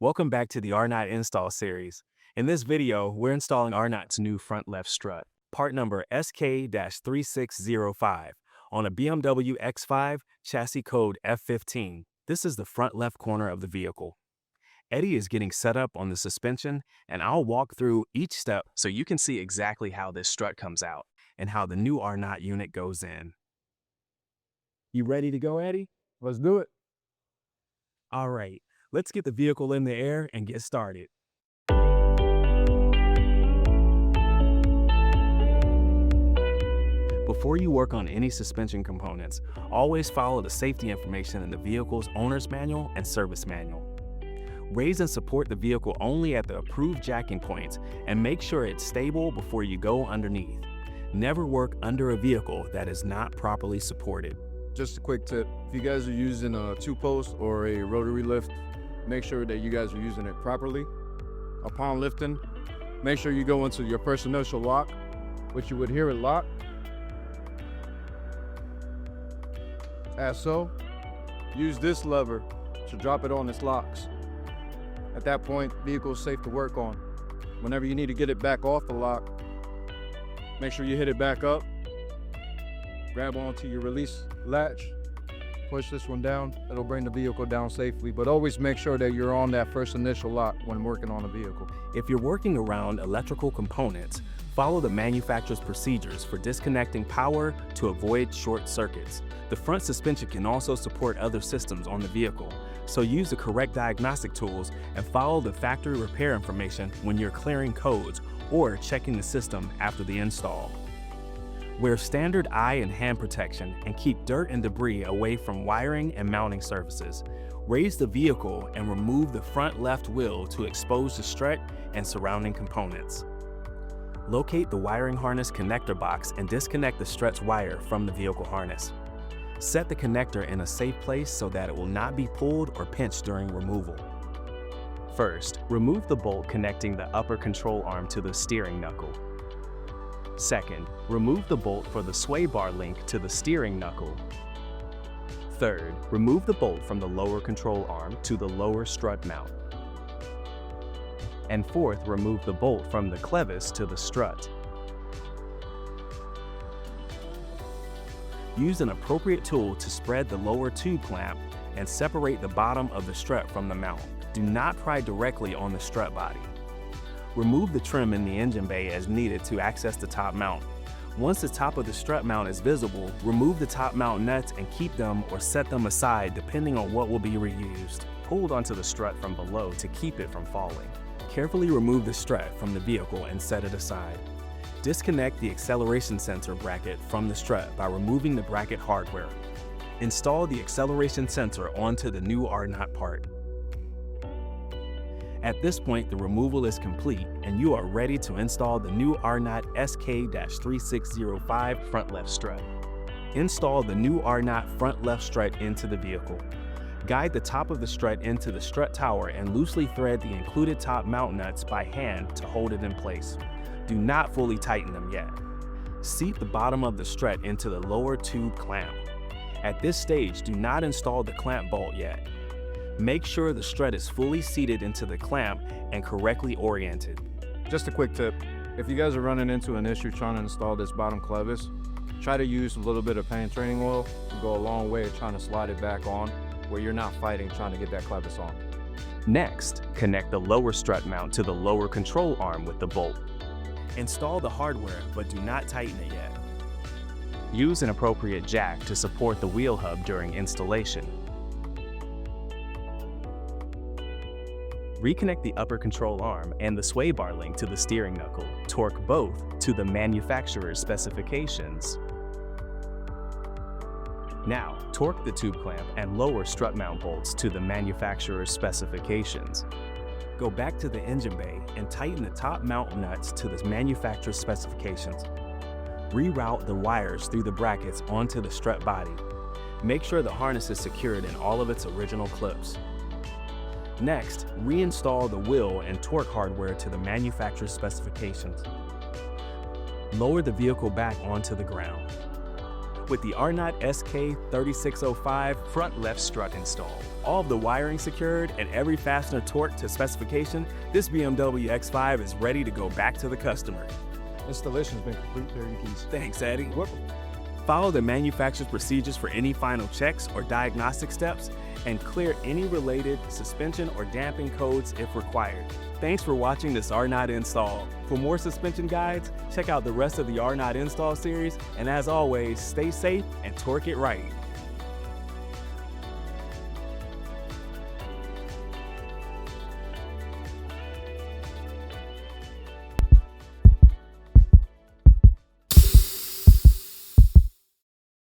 Welcome back to the Arnott install series. In this video, we're installing Arnott's new front left strut, part number SK-3605, on a BMW X5 chassis code F15. This is the front left corner of the vehicle. Eddie is getting set up on the suspension, and I'll walk through each step so you can see exactly how this strut comes out and how the new Arnott unit goes in. You ready to go, Eddie? Let's do it. All right, let's get the vehicle in the air and get started. Before you work on any suspension components, always follow the safety information in the vehicle's owner's manual and service manual. Raise and support the vehicle only at the approved jacking points and make sure it's stable before you go underneath. Never work under a vehicle that is not properly supported. Just a quick tip, if you guys are using a two-post or a rotary lift, make sure that you guys are using it properly. Upon lifting, make sure you go into your first initial lock, which you would hear it lock. As so, use this lever to drop it on its locks. At that point, vehicle is safe to work on. Whenever you need to get it back off the lock, make sure you hit it back up, grab onto your release latch, push this one down. It'll bring the vehicle down safely, but always make sure that you're on that first initial lock when working on a vehicle. If you're working around electrical components, follow the manufacturer's procedures for disconnecting power to avoid short circuits. The front suspension can also support other systems on the vehicle, so use the correct diagnostic tools and follow the factory repair information when you're clearing codes or checking the system after the install. Wear standard eye and hand protection and keep dirt and debris away from wiring and mounting surfaces. Raise the vehicle and remove the front left wheel to expose the strut and surrounding components. Locate the wiring harness connector box and disconnect the strut's wire from the vehicle harness. Set the connector in a safe place so that it will not be pulled or pinched during removal. First, remove the bolt connecting the upper control arm to the steering knuckle. Second, remove the bolt for the sway bar link to the steering knuckle. Third, remove the bolt from the lower control arm to the lower strut mount. And fourth, remove the bolt from the clevis to the strut. Use an appropriate tool to spread the lower tube clamp and separate the bottom of the strut from the mount. Do not pry directly on the strut body. Remove the trim in the engine bay as needed to access the top mount. Once the top of the strut mount is visible, remove the top mount nuts and keep them or set them aside depending on what will be reused. Hold onto the strut from below to keep it from falling. Carefully remove the strut from the vehicle and set it aside. Disconnect the acceleration sensor bracket from the strut by removing the bracket hardware. Install the acceleration sensor onto the new Arnott part. At this point, the removal is complete and you are ready to install the new Arnott SK-3605 front left strut. Install the new Arnott front left strut into the vehicle. Guide the top of the strut into the strut tower and loosely thread the included top mount nuts by hand to hold it in place. Do not fully tighten them yet. Seat the bottom of the strut into the lower tube clamp. At this stage, do not install the clamp bolt yet. Make sure the strut is fully seated into the clamp and correctly oriented. Just a quick tip, if you guys are running into an issue trying to install this bottom clevis, try to use a little bit of paint training oil to go a long way of trying to slide it back on where you're not fighting trying to get that clevis on. Next, connect the lower strut mount to the lower control arm with the bolt. Install the hardware, but do not tighten it yet. Use an appropriate jack to support the wheel hub during installation. Reconnect the upper control arm and the sway bar link to the steering knuckle. Torque both to the manufacturer's specifications. Now, torque the tube clamp and lower strut mount bolts to the manufacturer's specifications. Go back to the engine bay and tighten the top mount nuts to the manufacturer's specifications. Reroute the wires through the brackets onto the strut body. Make sure the harness is secured in all of its original clips. Next, reinstall the wheel and torque hardware to the manufacturer's specifications. Lower the vehicle back onto the ground. With the Arnott SK-3605 Front left strut installed. all of the wiring secured, and every fastener torqued to specification, this BMW X5 is ready to go back to the customer. Installation's been complete. There are your keys. Thanks, Eddie. Welcome. Follow the manufacturer's procedures for any final checks or diagnostic steps, and clear any related suspension or damping codes if required. Thanks for watching this Arnott install. For more suspension guides, check out the rest of the Arnott install series, and as always, stay safe and torque it right.